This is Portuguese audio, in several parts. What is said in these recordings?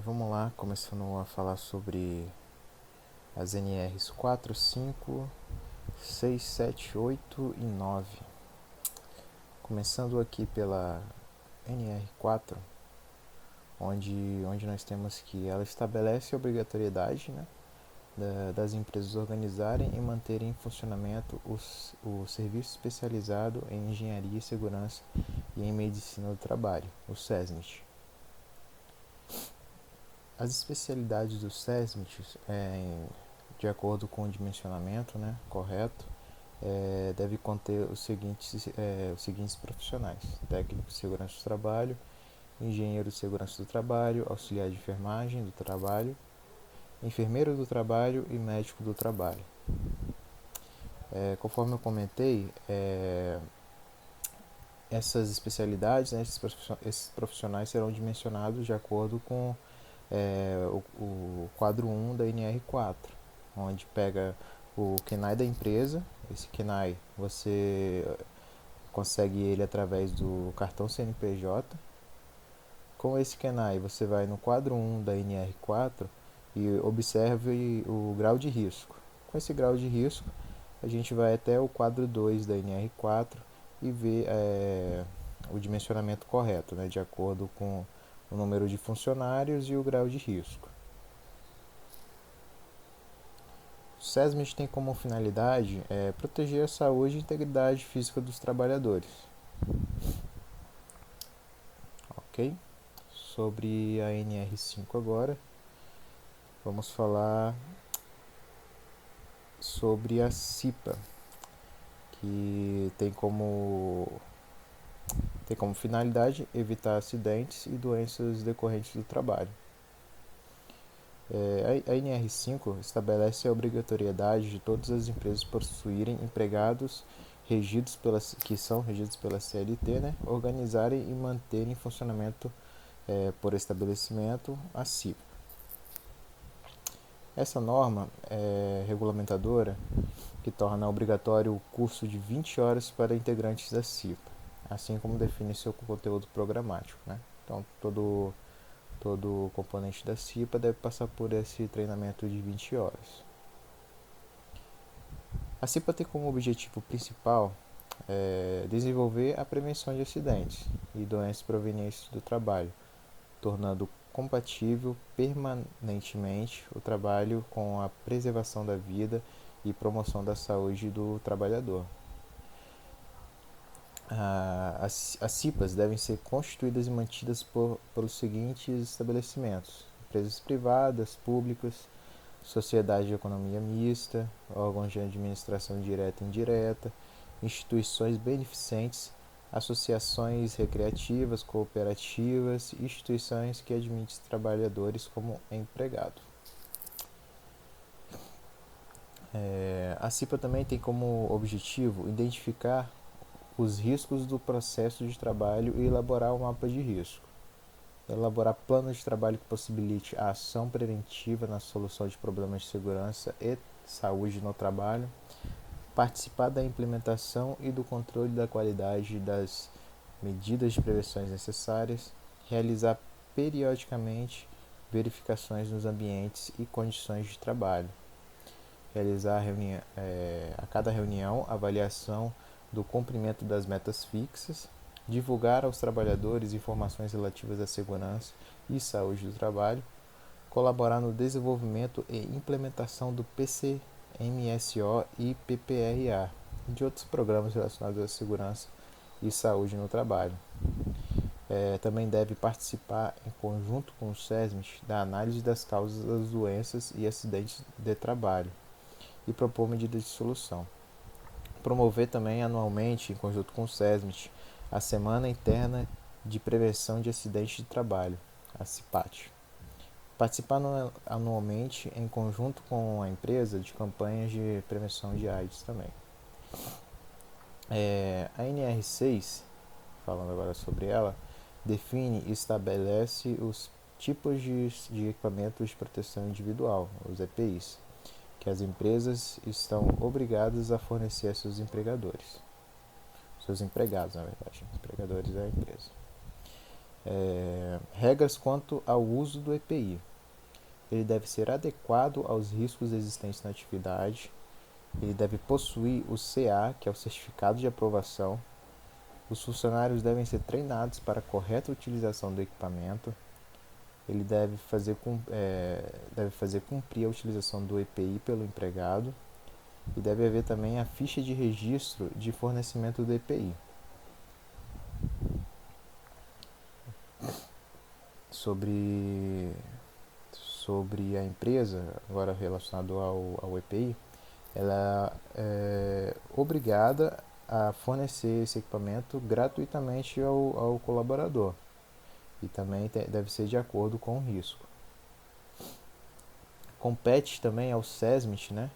Vamos lá, começando a falar sobre as NRs 4, 5, 6, 7, 8 e 9. Começando aqui pela NR4, onde nós temos que ela estabelece a obrigatoriedade, né, das empresas organizarem e manterem em funcionamento o Serviço Especializado em Engenharia e Segurança e em Medicina do Trabalho, o SESMIT. As especialidades do SESMIT, de acordo com o dimensionamento, né, correto, deve conter os seguintes profissionais: técnico de segurança do trabalho, engenheiro de segurança do trabalho, auxiliar de enfermagem do trabalho, enfermeiro do trabalho e médico do trabalho. Conforme eu comentei, essas especialidades, né, esses profissionais serão dimensionados de acordo com o quadro 1 da NR4, onde pega o KENAI da empresa. Esse KENAI você consegue ele através do cartão CNPJ. Com esse KENAI você vai no quadro 1 da NR4 e observe o grau de risco. Com esse grau de risco a gente vai até o quadro 2 da NR4 e vê o dimensionamento correto, né, de acordo com o número de funcionários e o grau de risco. O SESMIT tem como finalidade proteger a saúde e integridade física dos trabalhadores. Ok? Sobre a NR5 agora, vamos falar sobre a CIPA, que tem como finalidade evitar acidentes e doenças decorrentes do trabalho. A NR5 estabelece a obrigatoriedade de todas as empresas possuírem empregados que são regidos pela CLT, né, organizarem e manterem em funcionamento por estabelecimento a CIPA. Essa norma regulamentadora que torna obrigatório o curso de 20 horas para integrantes da CIPA, assim como define seu conteúdo programático, né? Então, todo componente da CIPA deve passar por esse treinamento de 20 horas. A CIPA tem como objetivo principal desenvolver a prevenção de acidentes e doenças provenientes do trabalho, tornando compatível permanentemente o trabalho com a preservação da vida e promoção da saúde do trabalhador. As CIPAs devem ser constituídas e mantidas pelos seguintes estabelecimentos: empresas privadas, públicas, sociedade de economia mista, órgãos de administração direta e indireta, instituições beneficentes, associações recreativas, cooperativas, instituições que admitem trabalhadores como empregado. A CIPA também tem como objetivo identificar os riscos do processo de trabalho e elaborar um mapa de risco. Elaborar planos de trabalho que possibilite a ação preventiva na solução de problemas de segurança e saúde no trabalho. Participar da implementação e do controle da qualidade das medidas de prevenção necessárias. Realizar periodicamente verificações nos ambientes e condições de trabalho. Realizar a cada reunião avaliação do cumprimento das metas fixas, divulgar aos trabalhadores informações relativas à segurança e saúde do trabalho, colaborar no desenvolvimento e implementação do PCMSO e PPRA e de outros programas relacionados à segurança e saúde no trabalho. Também deve participar, em conjunto com o SESMIT, da análise das causas das doenças e acidentes de trabalho e propor medidas de solução. Promover também anualmente, em conjunto com o SESMIT, a Semana Interna de Prevenção de Acidentes de Trabalho, a CIPAT. Participar anualmente, em conjunto com a empresa, de campanhas de prevenção de AIDS também. A NR6, falando agora sobre ela, define e estabelece os tipos de equipamentos de proteção individual, os EPIs, que as empresas estão obrigadas a fornecer a seus empregadores. Seus empregados, na verdade. Empregadores é a empresa. Regras quanto ao uso do EPI. Ele deve ser adequado aos riscos existentes na atividade. Ele deve possuir o CA, que é o Certificado de Aprovação. Os funcionários devem ser treinados para a correta utilização do equipamento. Ele deve fazer cumprir a utilização do EPI pelo empregado. E deve haver também a ficha de registro de fornecimento do EPI. Sobre a empresa, agora relacionado ao EPI, ela é obrigada a fornecer esse equipamento gratuitamente ao colaborador e também deve ser de acordo com o risco. Compete também ao SESMIT, né,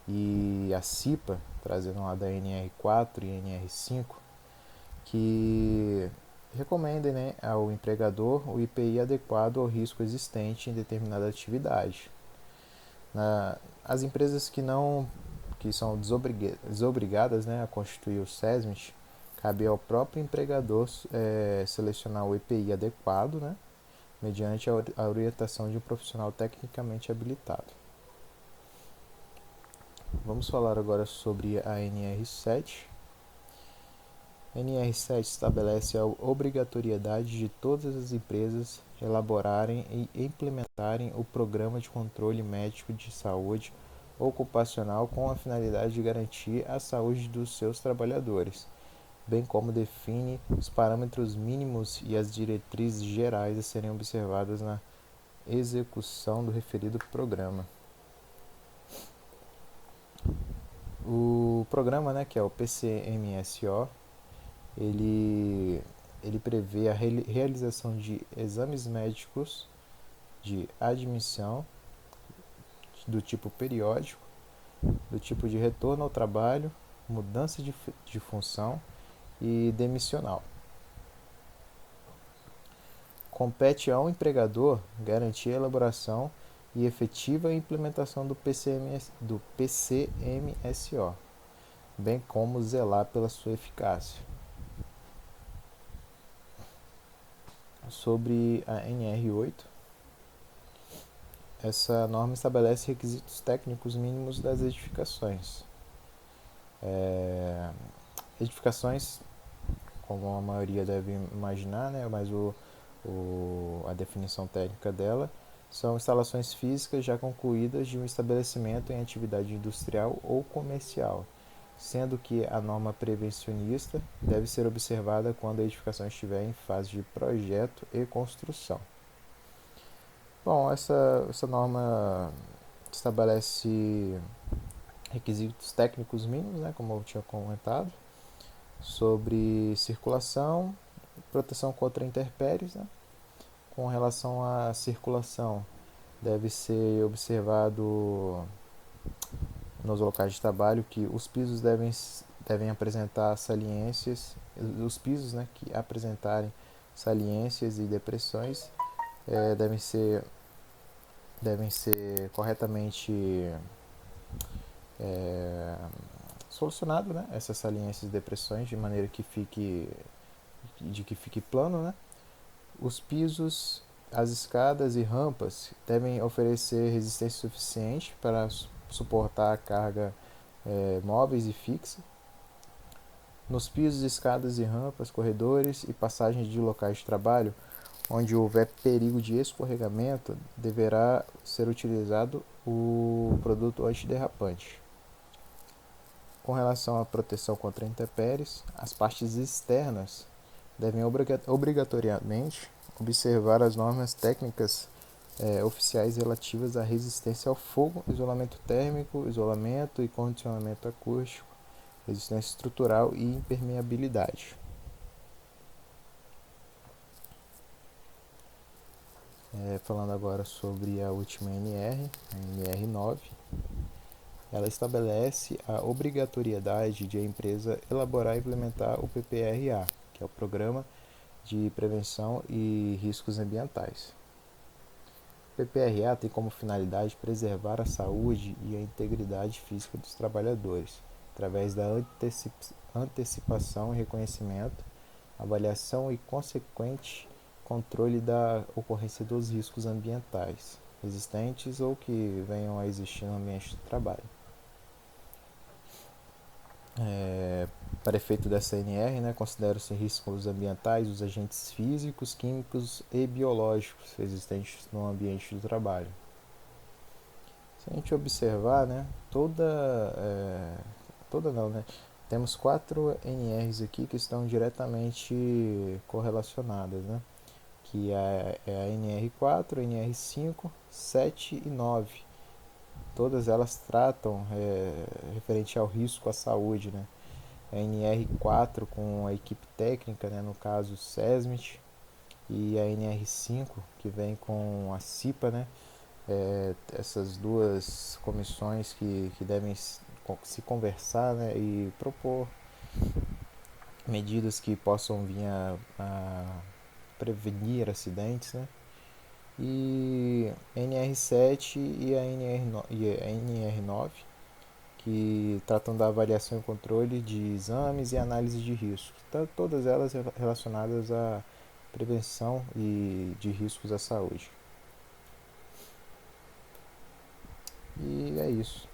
e a CIPA, trazendo lá da NR4 e NR5, que recomendem, né, ao empregador o IPI adequado ao risco existente em determinada atividade. As empresas que são desobrigadas, né, a constituir o SESMIT, cabe ao próprio empregador selecionar o EPI adequado, né, mediante a orientação de um profissional tecnicamente habilitado. Vamos falar agora sobre a NR7. A NR7 estabelece a obrigatoriedade de todas as empresas elaborarem e implementarem o Programa de Controle Médico de Saúde Ocupacional com a finalidade de garantir a saúde dos seus trabalhadores, bem como define os parâmetros mínimos e as diretrizes gerais a serem observadas na execução do referido programa. O programa, né, que é o PCMSO, ele prevê a realização de exames médicos de admissão do tipo periódico, do tipo de retorno ao trabalho, mudança de função e demissional. Compete ao empregador garantir a elaboração e efetiva implementação do PCMSO, bem como zelar pela sua eficácia. Sobre a NR8, essa norma estabelece requisitos técnicos mínimos das edificações. Edificações, como a maioria deve imaginar, né, mas a definição técnica dela são instalações físicas já concluídas de um estabelecimento em atividade industrial ou comercial, sendo que a norma prevencionista deve ser observada quando a edificação estiver em fase de projeto e construção. Bom, essa norma estabelece requisitos técnicos mínimos, né, como eu tinha comentado, sobre circulação, proteção contra intempéries, né. Com relação à circulação, deve ser observado nos locais de trabalho que os pisos devem apresentar saliências, os pisos, né, que apresentarem saliências e depressões devem ser corretamente solucionado, né, essas saliências e depressões de maneira que fique plano, né. Os pisos, as escadas e rampas devem oferecer resistência suficiente para suportar a carga móveis e fixa. Nos pisos, escadas e rampas, corredores e passagens de locais de trabalho, onde houver perigo de escorregamento, deverá ser utilizado o produto antiderrapante. Com relação à proteção contra intempéries, as partes externas devem obrigatoriamente observar as normas técnicas oficiais relativas à resistência ao fogo, isolamento térmico, isolamento e condicionamento acústico, resistência estrutural e impermeabilidade. Falando agora sobre a última NR, a NR9, ela estabelece a obrigatoriedade de a empresa elaborar e implementar o PPRA, que é o Programa de Prevenção e Riscos Ambientais. O PPRA tem como finalidade preservar a saúde e a integridade física dos trabalhadores, através da antecipação e reconhecimento, avaliação e consequente controle da ocorrência dos riscos ambientais existentes ou que venham a existir no ambiente de trabalho. Para efeito dessa NR, né, consideram-se riscos ambientais os agentes físicos, químicos e biológicos existentes no ambiente do trabalho. Se a gente observar, né, toda não, né, temos 4 NRs aqui que estão diretamente correlacionadas, né, que é a NR4, NR5, 7 e 9. Todas elas tratam referente ao risco à saúde, né. A NR4 com a equipe técnica, né, no caso SESMIT, e a NR5 que vem com a CIPA, né, essas duas comissões que devem se conversar, né, e propor medidas que possam vir a prevenir acidentes, né? E NR7 e a NR9 que tratam da avaliação e controle de exames e análise de riscos. Então, todas elas relacionadas à prevenção e de riscos à saúde. E é isso.